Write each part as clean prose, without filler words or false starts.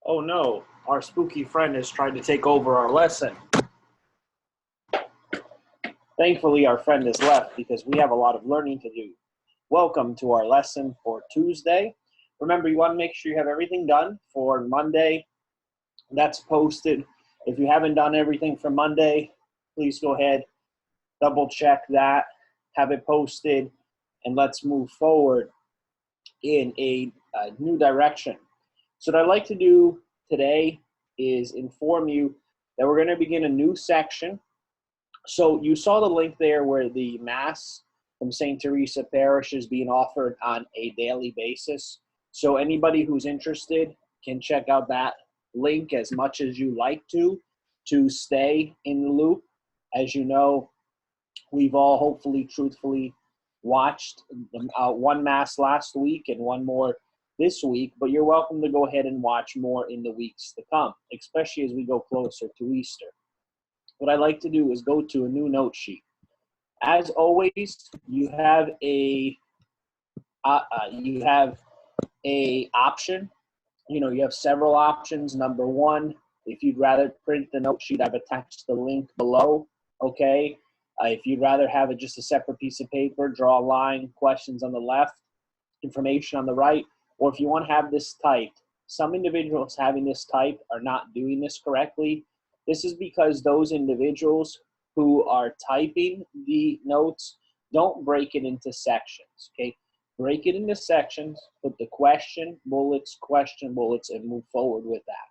Oh no, our spooky friend has tried to take over our lesson. Thankfully, our friend has left because we have a lot of learning to do. Welcome to our lesson for Tuesday. Remember, you want to make sure you have everything done for Monday. That's posted. If you haven't done everything for Monday, please go ahead, double check that, have it posted, and let's move forward in a new direction. So what I'd like to do today is inform you that we're going to begin a new section. So you saw the link there where the Mass from St. Teresa Parish is being offered on a daily basis. So anybody who's interested can check out that link as much as you like to stay in the loop. As you know, we've all hopefully truthfully watched one Mass last week and one more this week, but you're welcome to go ahead and watch more in the weeks to come, especially as we go closer to Easter. What I like to do is go to a new note sheet. As always, you have a option. You have several options. Number one, if you'd rather print the note sheet, I've attached the link below. Okay. If you'd rather have it just a separate piece of paper, draw a line, questions on the left, information on the right, or if you want to have this typed. Some individuals having this typed are not doing this correctly. This is because those individuals who are typing the notes don't break it into sections, okay? Break it into sections, put the question bullets, and move forward with that.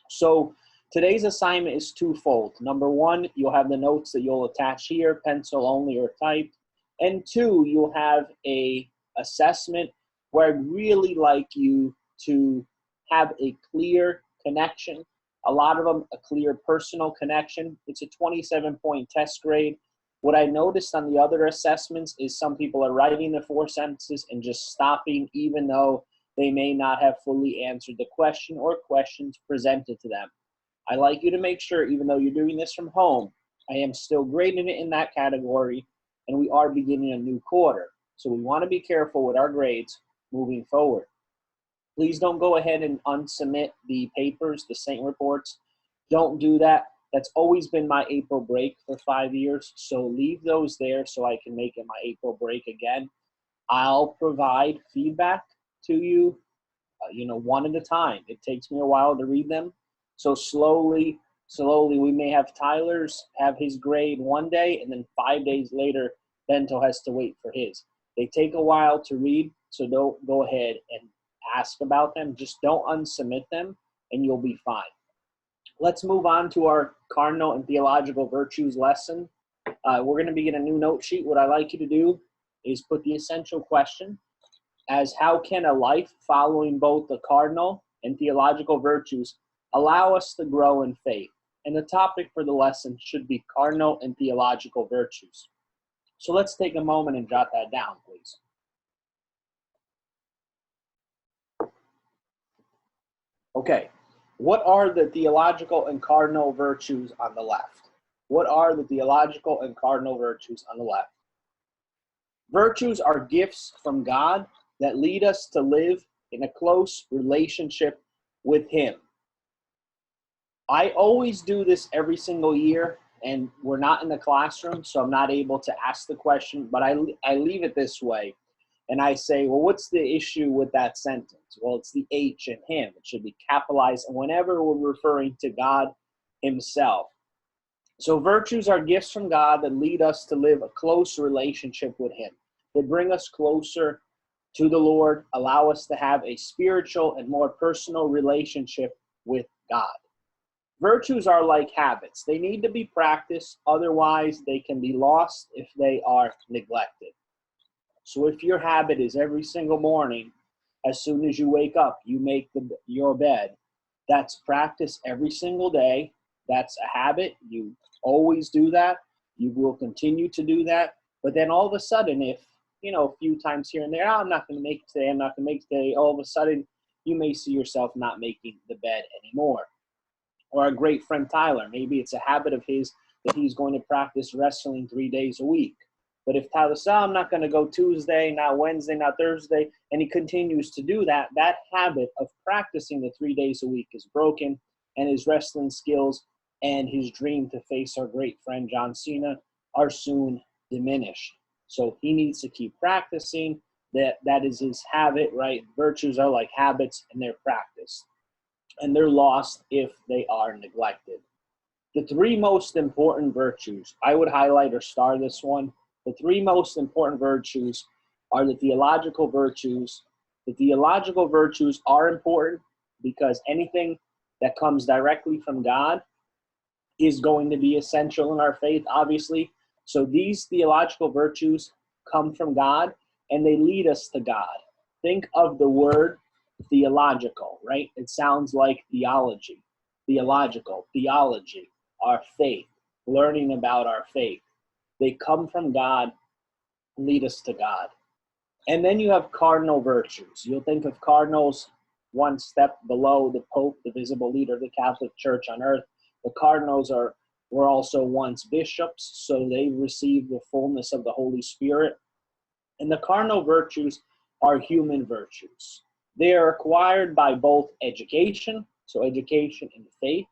So today's assignment is twofold. Number one, you'll have the notes that you'll attach here, pencil only or typed. And two, you'll have a assessment where I'd really like you to have a clear connection. A lot of them, a clear personal connection. It's a 27-point test grade. What I noticed on the other assessments is some people are writing the 4 sentences and just stopping, even though they may not have fully answered the question or questions presented to them. I like you to make sure, even though you're doing this from home, I am still grading it in that category, and we are beginning a new quarter. So we want to be careful with our grades moving forward. Please don't go ahead and unsubmit the papers, the Saint reports. Don't do that. That's always been my April break for 5 years. So leave those there so I can make it my April break again. I'll provide feedback to you, one at a time. It takes me a while to read them. So slowly, we may have Tyler's have his grade one day, and then 5 days later, Bento has to wait for his. They take a while to read, so don't go ahead and ask about them. Just don't unsubmit them, and you'll be fine. Let's move on to our cardinal and theological virtues lesson. We're going to begin a new note sheet. What I like you to do is put the essential question as how can a life following both the cardinal and theological virtues allow us to grow in faith? And the topic for the lesson should be cardinal and theological virtues. So let's take a moment and jot that down, please. Okay, what are the theological and cardinal virtues on the left? What are the theological and cardinal virtues on the left? Virtues are gifts from God that lead us to live in a close relationship with Him. I always do this every single year, and we're not in the classroom, so I'm not able to ask the question, but I leave it this way. And I say, well, what's the issue with that sentence? Well, it's the H in Him. It should be capitalized whenever we're referring to God Himself. So virtues are gifts from God that lead us to live a close relationship with Him. They bring us closer to the Lord, allow us to have a spiritual and more personal relationship with God. Virtues are like habits. They need to be practiced, otherwise they can be lost if they are neglected. So if your habit is every single morning, as soon as you wake up, you make your bed, that's practice every single day. That's a habit. You always do that. You will continue to do that. But then all of a sudden, if, a few times here and there, I'm not going to make it today, all of a sudden, you may see yourself not making the bed anymore. Or a great friend, Tyler, maybe it's a habit of his that he's going to practice wrestling 3 days a week. But if Tyler says, I'm not going to go Tuesday, not Wednesday, not Thursday, and he continues to do that, that habit of practicing the 3 days a week is broken, and his wrestling skills and his dream to face our great friend John Cena are soon diminished. So he needs to keep practicing. That is his habit, right? Virtues are like habits, and they're practiced. And they're lost if they are neglected. The three most important virtues, I would highlight or star this one. The three most important virtues are the theological virtues. The theological virtues are important because anything that comes directly from God is going to be essential in our faith, obviously. So these theological virtues come from God, and they lead us to God. Think of the word theological, right? It sounds like theology. Theological, theology, our faith, learning about our faith. They come from God, lead us to God. And then you have cardinal virtues. You'll think of cardinals one step below the Pope, the visible leader of the Catholic Church on earth. The cardinals were also once bishops, so they received the fullness of the Holy Spirit. And the cardinal virtues are human virtues. They are acquired by both education, so education and faith,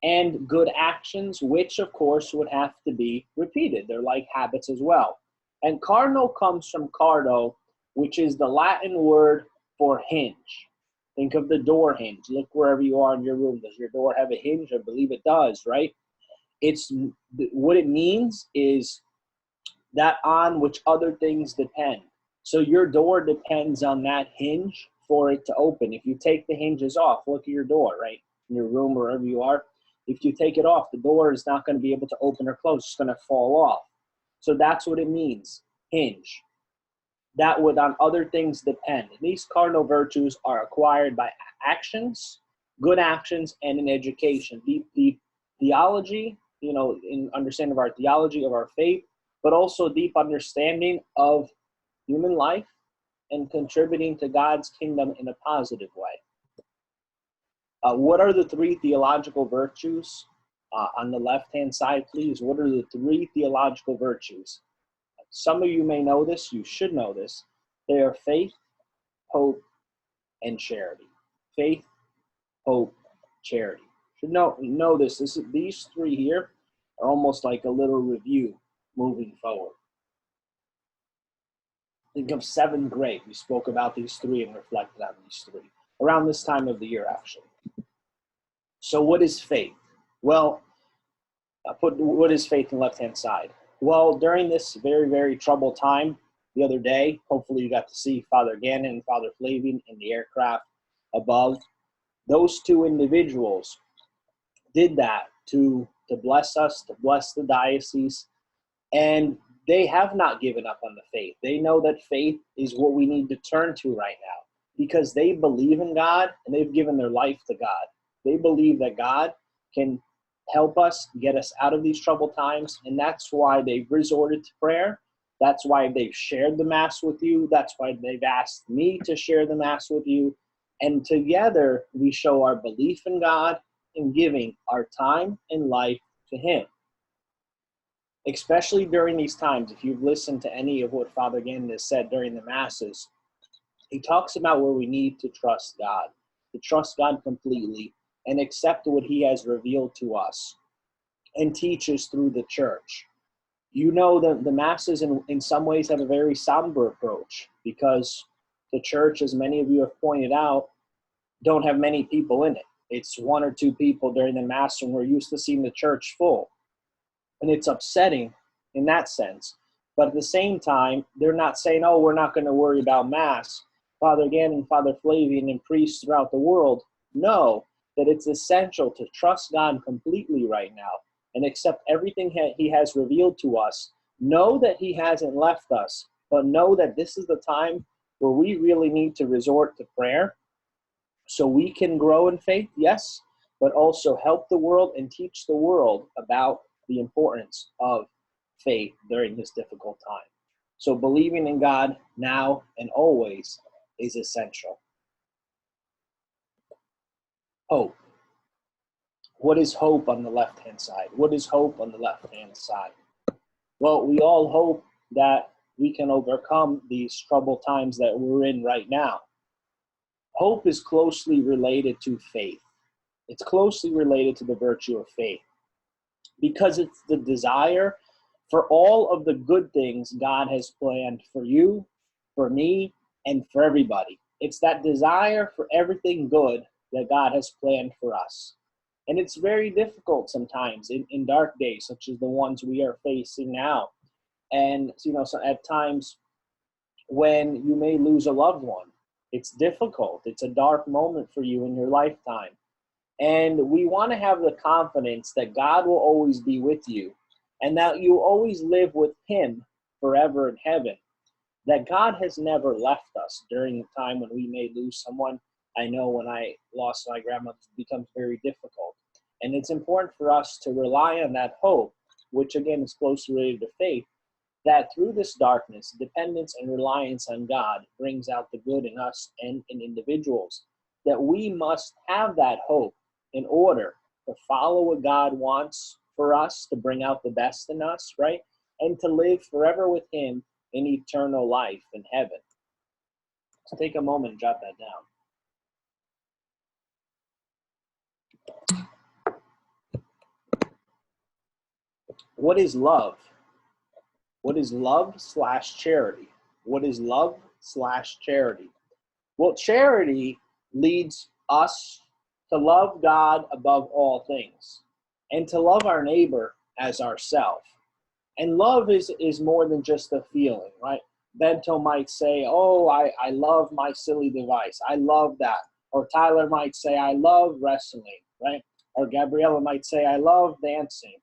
and good actions, which of course would have to be repeated. They're like habits as well. And cardinal comes from cardo, which is the Latin word for hinge. Think of the door hinge. Look wherever you are in your room. Does your door have a hinge? I believe it does, right? It's what it means is that on which other things depend. So your door depends on that hinge for it to open. If you take the hinges off, look at your door, right? In your room, wherever you are. If you take it off, the door is not going to be able to open or close. It's going to fall off. So that's what it means, hinge. That would on other things depend. And these cardinal virtues are acquired by actions, good actions, and in education. The theology, in understanding of our theology, of our faith, but also deep understanding of human life and contributing to God's kingdom in a positive way. What are the three theological virtues? On the left-hand side, please. What are the three theological virtues? Some of you may know this. You should know this. They are faith, hope, and charity. Faith, hope, charity. You should know this. These three here are almost like a little review moving forward. Think of seventh grade. We spoke about these three and reflected on these three. Around this time of the year, actually. So what is faith? Well, what is faith on the left-hand side? Well, during this very, very troubled time the other day, hopefully you got to see Father Gannon and Father Flavian in the aircraft above. Those two individuals did that to bless us, to bless the diocese, and they have not given up on the faith. They know that faith is what we need to turn to right now because they believe in God and they've given their life to God. They believe that God can help us, get us out of these troubled times, and that's why they've resorted to prayer. That's why they've shared the Mass with you. That's why they've asked me to share the Mass with you. And together, we show our belief in God and giving our time and life to Him. Especially during these times, if you've listened to any of what Father Gannon has said during the Masses, he talks about where we need to trust God completely, and accept what He has revealed to us and teaches through the church. You know that the Masses in some ways have a very somber approach because the church, as many of you have pointed out, don't have many people in it. It's one or two people during the Mass, and we're used to seeing the church full. And it's upsetting in that sense. But at the same time, they're not saying, oh, we're not going to worry about Mass. Father Gannon, Father Flavian, and priests throughout the world know that it's essential to trust God completely right now and accept everything He has revealed to us. Know that He hasn't left us, but know that this is the time where we really need to resort to prayer so we can grow in faith, yes, but also help the world and teach the world about the importance of faith during this difficult time. So believing in God now and always is essential. Hope. What is hope on the left-hand side? What is hope on the left-hand side? Well, we all hope that we can overcome these troubled times that we're in right now. Hope is closely related to faith. It's closely related to the virtue of faith because it's the desire for all of the good things God has planned for you, for me, and for everybody. It's that desire for everything good that God has planned for us. And it's very difficult sometimes in dark days, such as the ones we are facing now. And, so at times when you may lose a loved one, it's difficult. It's a dark moment for you in your lifetime. And we want to have the confidence that God will always be with you and that you always live with him forever in heaven. That God has never left us during the time when we may lose someone. I know when I lost my grandmother, it becomes very difficult. And it's important for us to rely on that hope, which again is closely related to faith, that through this darkness, dependence and reliance on God brings out the good in us and in individuals. That we must have that hope in order to follow what God wants for us, to bring out the best in us, right? And to live forever with him in eternal life in heaven. So take a moment and jot that down. What is love? What is love/charity? What is love/charity? Well, charity leads us to love God above all things and to love our neighbor as ourself. And love is more than just a feeling, right? Bento might say, oh, I love my silly device. I love that. Or Tyler might say, I love wrestling, right? Or Gabriella might say, I love dancing.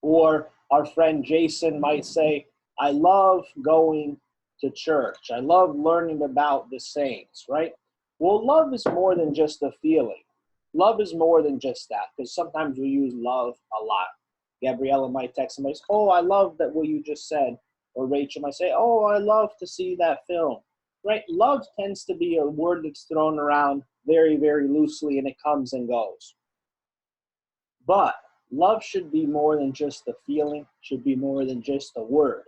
Or our friend Jason might say, I love going to church. I love learning about the saints, right? Well, love is more than just a feeling. Love is more than just that, because sometimes we use love a lot. Gabriella might text somebody, oh, I love that what you just said. Or Rachel might say, oh, I love to see that film, right? Love tends to be a word that's thrown around very, very loosely, and it comes and goes. But love should be more than just a feeling, should be more than just a word.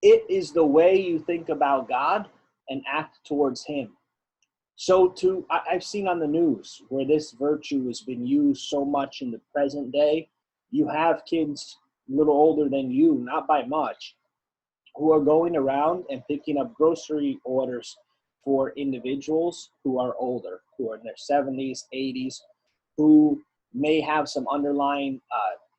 It is the way you think about God and act towards him. So I've seen on the news where this virtue has been used so much in the present day. You have kids a little older than you, not by much, who are going around and picking up grocery orders for individuals who are older, who are in their 70s, 80s, who may have some underlying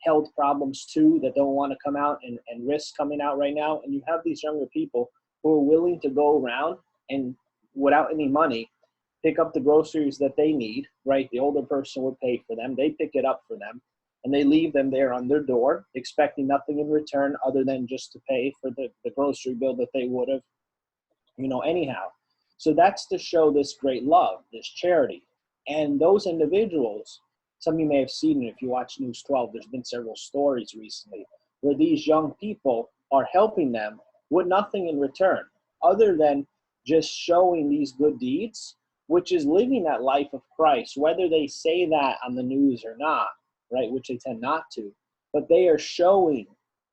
health problems too that don't want to come out and risk coming out right now. And you have these younger people who are willing to go around and without any money, pick up the groceries that they need, right? The older person would pay for them. They pick it up for them and they leave them there on their door, expecting nothing in return other than just to pay for the grocery bill that they would have, anyhow. So that's to show this great love, this charity. And those individuals, some of you may have seen it if you watch News 12, there's been several stories recently where these young people are helping them with nothing in return other than just showing these good deeds, which is living that life of Christ, whether they say that on the news or not, right, which they tend not to, but they are showing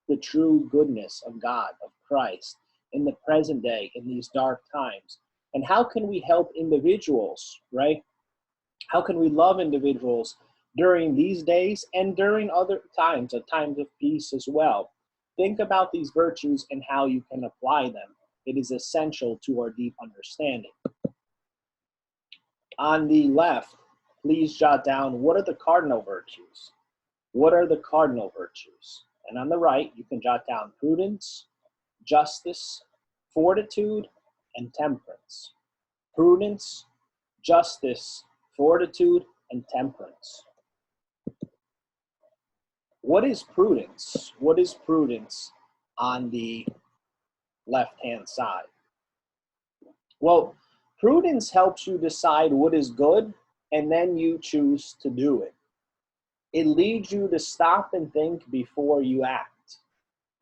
the true goodness of God, of Christ, in the present day, in these dark times. And how can we help individuals, right? How can we love individuals during these days and during other times, at times of peace as well? Think about these virtues and how you can apply them. It is essential to our deep understanding. On the left, please jot down, what are the cardinal virtues? What are the cardinal virtues? And on the right, you can jot down prudence, justice, fortitude, and temperance. Prudence, justice, fortitude, and temperance. What is prudence? What is prudence on the left-hand side? Well, prudence helps you decide what is good, and then you choose to do it. It leads you to stop and think before you act.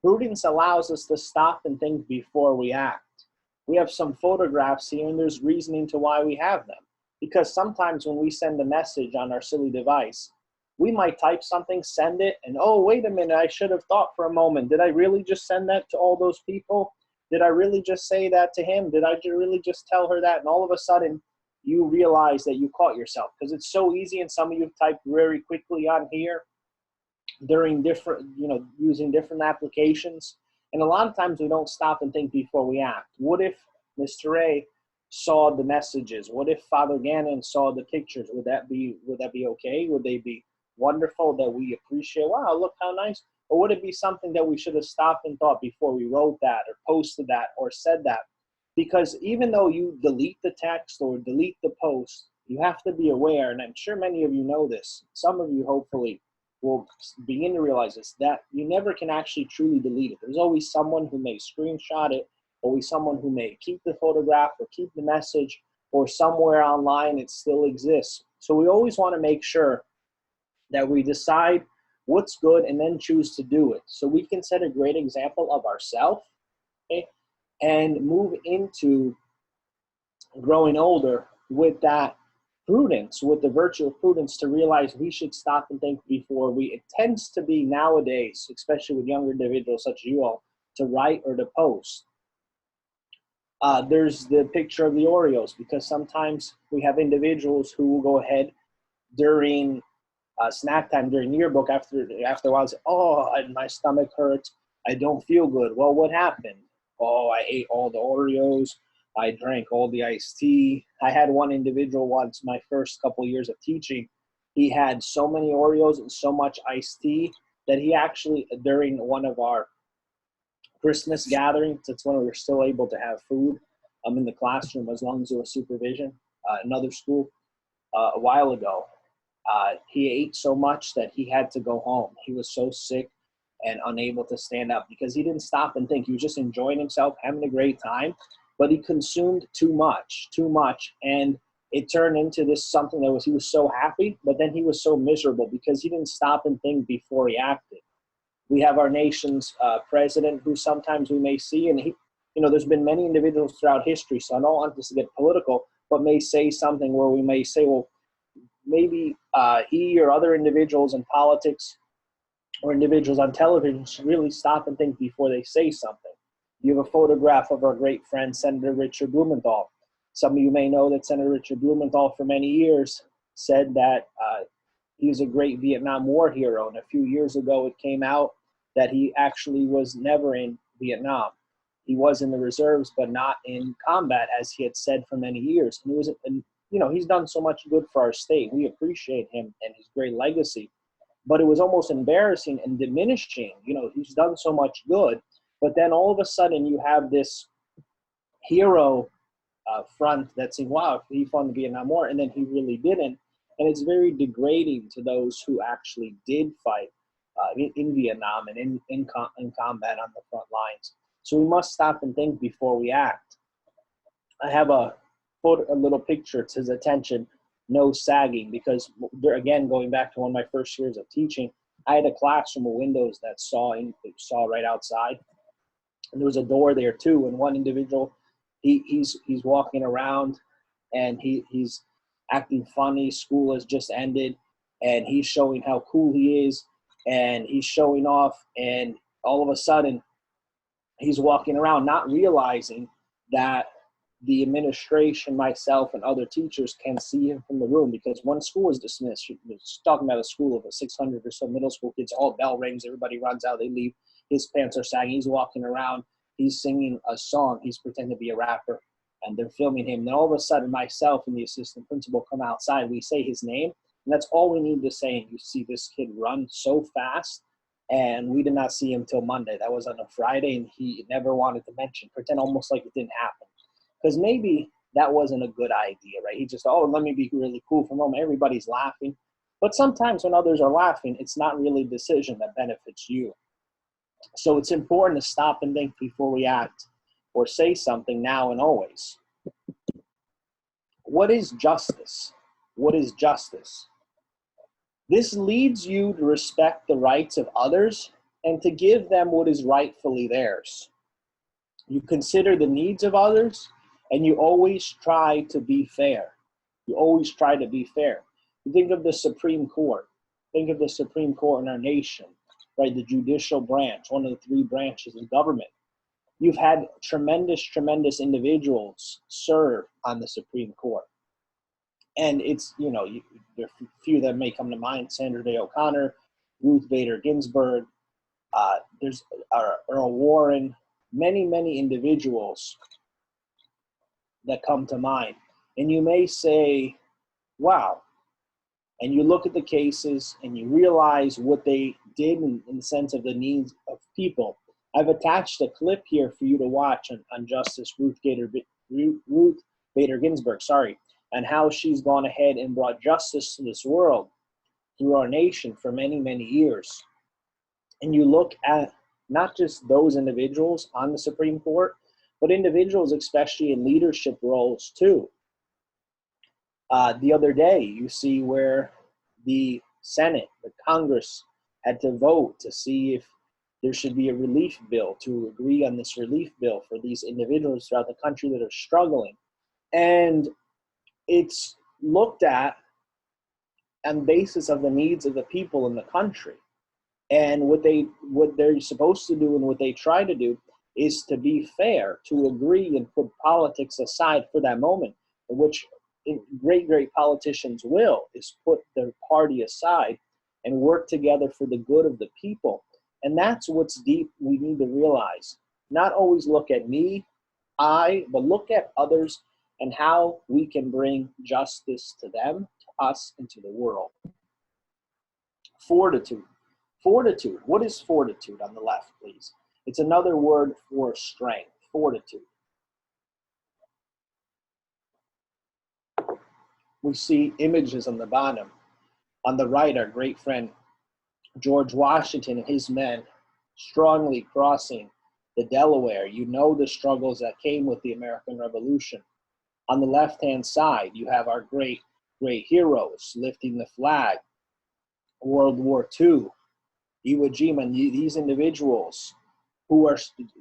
Prudence allows us to stop and think before we act. We have some photographs here, and there's reasoning to why we have them. Because sometimes when we send a message on our silly device, we might type something, send it, and oh, wait a minute, I should have thought for a moment. Did I really just send that to all those people? Did I really just say that to him? Did I really just tell her that? And all of a sudden, you realize that you caught yourself, because it's so easy, and some of you type very quickly on here during different, using different applications. And a lot of times we don't stop and think before we act. What if Mr. A saw the messages? What if Father Gannon saw the pictures? Would that be okay? Would they be wonderful, that we appreciate? Wow, look how nice. Or would it be something that we should have stopped and thought before we wrote that or posted that or said that? Because even though you delete the text or delete the post, you have to be aware, and I'm sure many of you know this, some of you hopefully will begin to realize this, that you never can actually truly delete it. There's always someone who may screenshot it, always someone who may keep the photograph or keep the message, or somewhere online it still exists. So we always want to make sure that we decide what's good and then choose to do it. So we can set a great example of ourselves, okay, and move into growing older with that prudence, with the virtue of prudence, to realize we should stop and think before we. It tends to be nowadays, especially with younger individuals such as you all, to write or to post. There's the picture of the Oreos, because sometimes we have individuals who will go ahead during snack time, during yearbook, after a while, say, oh, my stomach hurts, I don't feel good. Well, what happened? Oh, I ate all the Oreos, I drank all the iced tea. I had one individual once, my first couple years of teaching, he had so many Oreos and so much iced tea that he actually, during one of our Christmas gatherings, that's when we were still able to have food in the classroom, as long as there was supervision, another school, a while ago. He ate so much that he had to go home. He was so sick and unable to stand up, because he didn't stop and think. He was just enjoying himself, having a great time, but he consumed too much, and it turned into this something that he was so happy, but then he was so miserable because he didn't stop and think before he acted. We have our nation's president, who sometimes we may see, and there's been many individuals throughout history, so I don't want this to get political, but may say something where we may say, well, maybe he or other individuals in politics or individuals on television should really stop and think before they say something. You have a photograph of our great friend, Senator Richard Blumenthal. Some of you may know that Senator Richard Blumenthal for many years said that he was a great Vietnam War hero. And a few years ago, it came out that he actually was never in Vietnam. He was in the reserves, but not in combat, as he had said for many years. And he was, he's done so much good for our state. We appreciate him and his great legacy. But it was almost embarrassing and diminishing. He's done so much good. But then all of a sudden you have this hero front that's saying, wow, he fought in the Vietnam War, and then he really didn't. And it's very degrading to those who actually did fight in Vietnam and in combat on the front lines. So we must stop and think before we act. I have a little picture. It says, attention, no sagging, because again, going back to one of my first years of teaching, I had a classroom with windows that saw right outside, and there was a door there too. And one individual, he's walking around, and he's acting funny. School has just ended, and he's showing how cool he is, and he's showing off. And all of a sudden, he's walking around, not realizing that the administration, myself, and other teachers can see him from the room, because when school is dismissed, she's talking about a school of 600 or so middle school kids, all bell rings, everybody runs out, they leave, his pants are sagging, he's walking around, he's singing a song, he's pretending to be a rapper, and they're filming him. Then all of a sudden, myself and the assistant principal come outside, we say his name, and that's all we need to say, and you see this kid run so fast, and we did not see him till Monday. That was on a Friday, and he never wanted to pretend almost like it didn't happen. Because maybe that wasn't a good idea, right? He just, let me be really cool for a moment. Everybody's laughing. But sometimes when others are laughing, it's not really a decision that benefits you. So it's important to stop and think before we act or say something now and always. What is justice? What is justice? This leads you to respect the rights of others and to give them what is rightfully theirs. You consider the needs of others, and you always try to be fair. You always try to be fair. You think of the Supreme Court. Think of the Supreme Court in our nation, right? The judicial branch, one of the three branches of government. You've had tremendous, tremendous individuals serve on the Supreme Court. And it's, there are few that may come to mind: Sandra Day O'Connor, Ruth Bader Ginsburg, there's Earl Warren, many, many individuals that come to mind. And you may say, wow. And you look at the cases and you realize what they did in the sense of the needs of people. I've attached a clip here for you to watch on Justice Ruth Bader Ginsburg, and how she's gone ahead and brought justice to this world through our nation for many, many years. And you look at not just those individuals on the Supreme Court, but individuals especially in leadership roles too. The other day, you see where the Senate, the Congress, had to vote to see if there should be a relief bill, to agree on this relief bill for these individuals throughout the country that are struggling. And it's looked at on the basis of the needs of the people in the country. And what they're supposed to do and what they try to do is to be fair, to agree and put politics aside for that moment, which great politicians will, is put their party aside and work together for the good of the people. And that's what's deep we need to realize. Not always look at me, but look at others and how we can bring justice to them, to us, and to the world. Fortitude. Fortitude. What is fortitude on the left, please? It's another word for strength. Fortitude. We see images on the bottom. On the right, our great friend George Washington and his men strongly crossing the Delaware. You know the struggles that came with the American Revolution. On the left-hand side, you have our great heroes lifting the flag. World War II, Iwo Jima, these individuals who are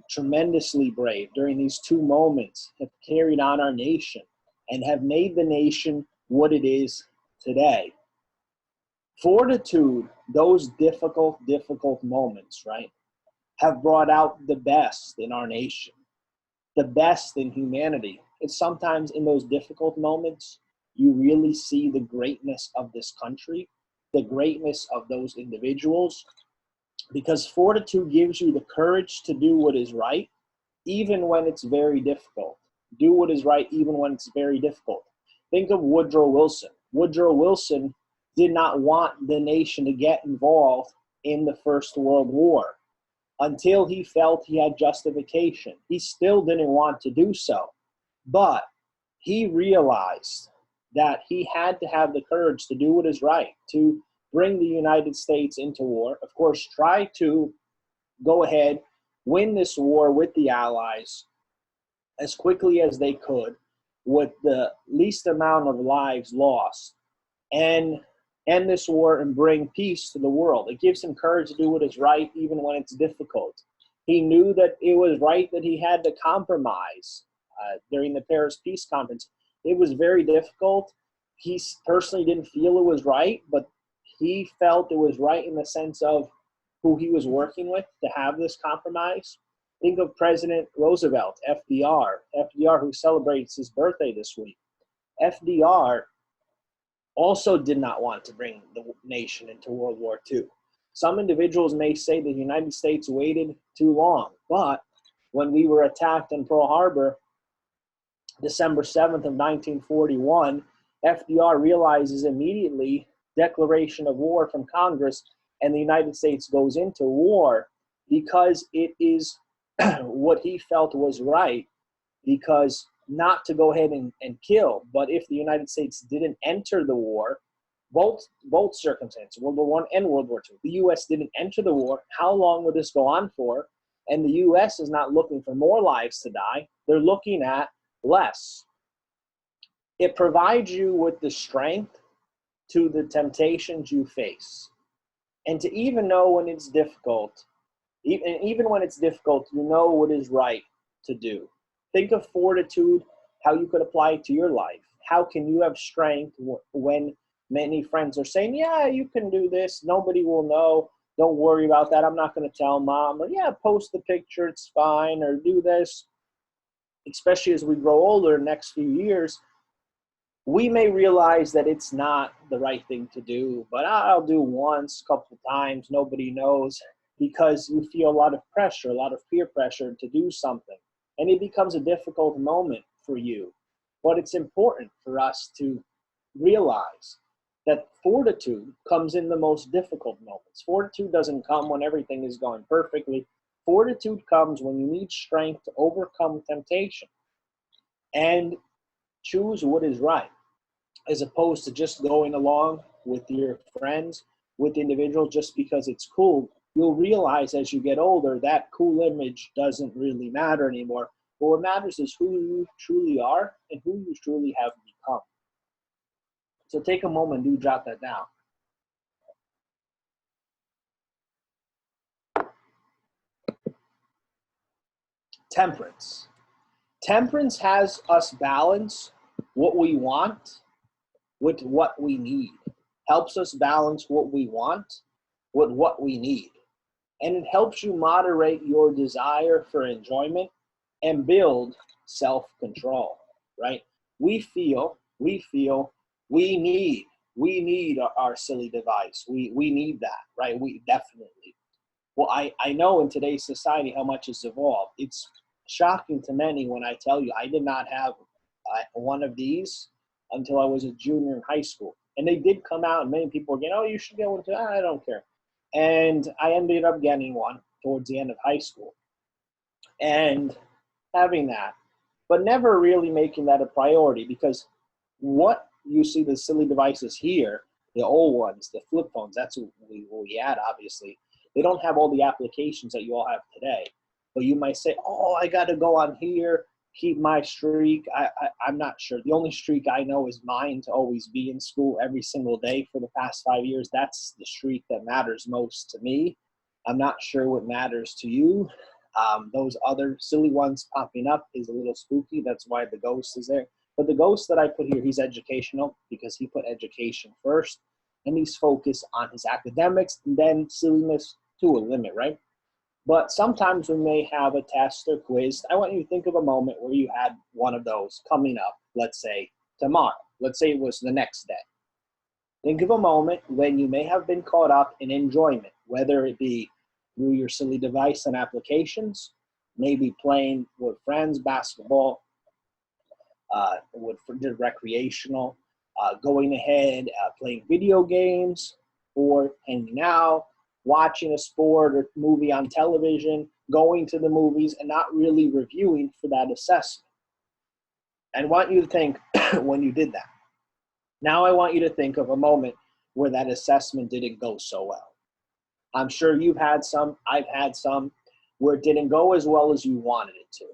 tremendously brave during these two moments have carried on our nation and have made the nation what it is today. Fortitude, those difficult moments, right, have brought out the best in our nation, the best in humanity. It's sometimes in those difficult moments you really see the greatness of this country, the greatness of those individuals, because fortitude gives you the courage to do what is right, even when it's very difficult. Do what is right, even when it's very difficult. Think of Woodrow Wilson. Woodrow Wilson did not want the nation to get involved in the First World War until he felt he had justification. He still didn't want to do so, but he realized that he had to have the courage to do what is right, to bring the United States into war. Of course, try to go ahead, win this war with the Allies as quickly as they could, with the least amount of lives lost, and end this war and bring peace to the world. It gives him courage to do what is right, even when it's difficult. He knew that it was right that he had to compromise during the Paris Peace Conference. It was very difficult. He personally didn't feel it was right, but he felt it was right in the sense of who he was working with to have this compromise. Think of President Roosevelt, FDR, who celebrates his birthday this week. FDR also did not want to bring the nation into World War II. Some individuals may say the United States waited too long, but when we were attacked in Pearl Harbor, December 7th of 1941, FDR realizes immediately declaration of war from Congress, and the United States goes into war because it is what he felt was right, because not to go ahead and kill, but if the United States didn't enter the war, both circumstances, World War I and World War II, the U.S. didn't enter the war, how long would this go on for? And the U.S. is not looking for more lives to die. They're looking at less. It provides you with the strength to the temptations you face. And to even know when it's difficult, even when it's difficult, you know what is right to do. Think of fortitude, how you could apply it to your life. How can you have strength when Many friends are saying, yeah, you can do this. Nobody will know. Don't worry about that. I'm not going to tell mom. Or, yeah, post the picture. It's fine. Or do this. Especially as we grow older next few years, we may realize that it's not the right thing to do. But I'll do once, couple times. Nobody knows, because you feel a lot of pressure, a lot of peer pressure to do something. And it becomes a difficult moment for you. But it's important for us to realize that fortitude comes in the most difficult moments. Fortitude doesn't come when everything is going perfectly. Fortitude comes when you need strength to overcome temptation and choose what is right, as opposed to just going along with your friends, with individuals just because it's cool. You'll realize as you get older that cool image doesn't really matter anymore. But what matters is who you truly are and who you truly have become. So take a moment, do jot that down. Temperance. Temperance has us balance what we want with what we need. Helps us balance what we want with what we need. And it helps you moderate your desire for enjoyment and build self-control, right? We need our silly device. We need that, right? We definitely. Well, I know in today's society how much has evolved. It's shocking to many when I tell you I did not have one of these until I was a junior in high school. And they did come out, and many people were getting, oh, you should get one too. I don't care. And I ended up getting one towards the end of high school and having that, but never really making that a priority, because what you see the silly devices here, the old ones, the flip phones, that's what we had, obviously. They don't have all the applications that you all have today. But you might say, oh, I got to go on here, keep my streak. I'm not sure. The only streak I know is mine, to always be in school every single day for the past 5 years. That's the streak that matters most to me. I'm not sure what matters to you. Those other silly ones popping up is a little spooky. That's why the ghost is there. But the ghost that I put here, he's educational because he put education first. And he's focused on his academics, and then silliness to a limit, right? But sometimes we may have a test or quiz. I want you to think of a moment where you had one of those coming up, let's say tomorrow. Let's say it was the next day. Think of a moment when you may have been caught up in enjoyment, whether it be through your silly device and applications, maybe playing with friends, basketball, with recreational, going ahead, playing video games, or hanging out, watching a sport or movie on television, going to the movies, and not really reviewing for that assessment. And I want you to think when you did that. Now I want you to think of a moment where that assessment didn't go so well. I'm sure you've had some, I've had some, where it didn't go as well as you wanted it to.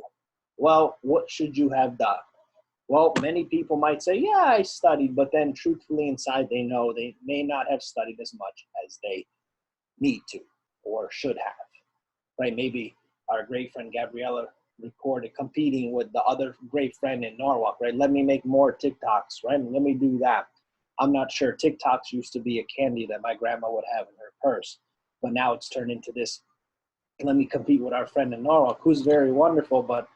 Well, what should you have done? Well, many people might say, yeah, I studied, but then truthfully inside they know they may not have studied as much as they need to or should have, right? Maybe our great friend Gabriella recorded competing with the other great friend in Norwalk, right? Let me make more TikToks, right? Let me do that. I'm not sure. TikToks used to be a candy that my grandma would have in her purse, but now it's turned into this, let me compete with our friend in Norwalk, who's very wonderful, but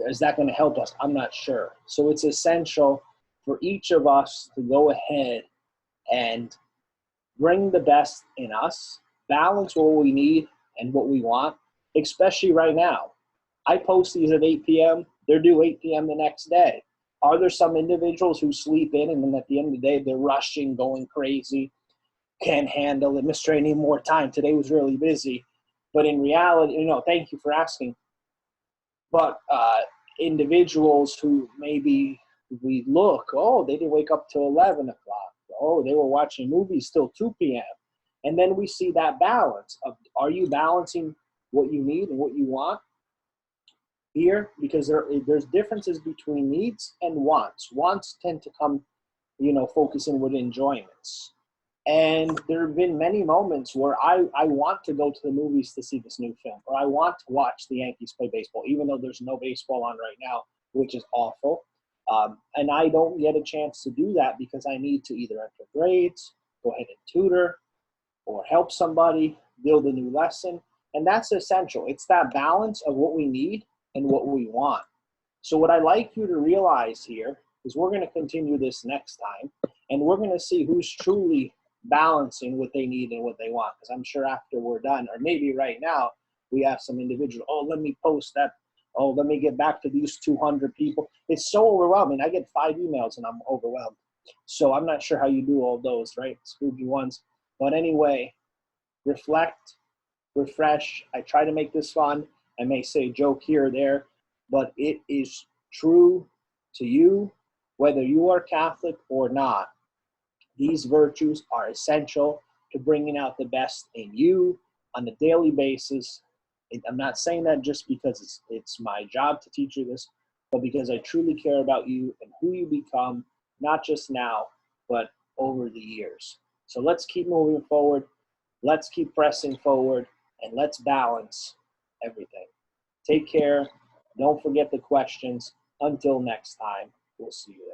is that going to help us? I'm not sure. So it's essential for each of us to go ahead and bring the best in us, balance what we need and what we want, especially right now. I post these at 8 p.m. They're due 8 p.m. the next day. Are there some individuals who sleep in and then at the end of the day, they're rushing, going crazy, can't handle it, Mr. I need more time. Today was really busy. But in reality, thank you for asking. But individuals who maybe we look, oh, they didn't wake up till 11 o'clock. Oh, they were watching movies till 2 p.m. And then we see that balance of, are you balancing what you need and what you want here? Because there's differences between needs and wants. Wants tend to come, focusing with enjoyments. And there have been many moments where I want to go to the movies to see this new film, or I want to watch the Yankees play baseball, even though there's no baseball on right now, which is awful. And I don't get a chance to do that because I need to either enter grades, go ahead and tutor, or help somebody build a new lesson. And that's essential. It's that balance of what we need and what we want. So what I'd like you to realize here is we're going to continue this next time, and we're going to see who's truly balancing what they need and what they want. Because I'm sure after we're done, or maybe right now, we have some individual, oh, let me post that. Oh, let me get back to these 200 people. It's so overwhelming. I get 5 emails and I'm overwhelmed. So I'm not sure how you do all those, right? Spooky ones. But anyway, reflect, refresh. I try to make this fun. I may say a joke here or there, but it is true to you, whether you are Catholic or not. These virtues are essential to bringing out the best in you on a daily basis. I'm not saying that just because it's my job to teach you this, but because I truly care about you and who you become, not just now, but over the years. So let's keep moving forward. Let's keep pressing forward, and let's balance everything. Take care. Don't forget the questions. Until next time, we'll see you.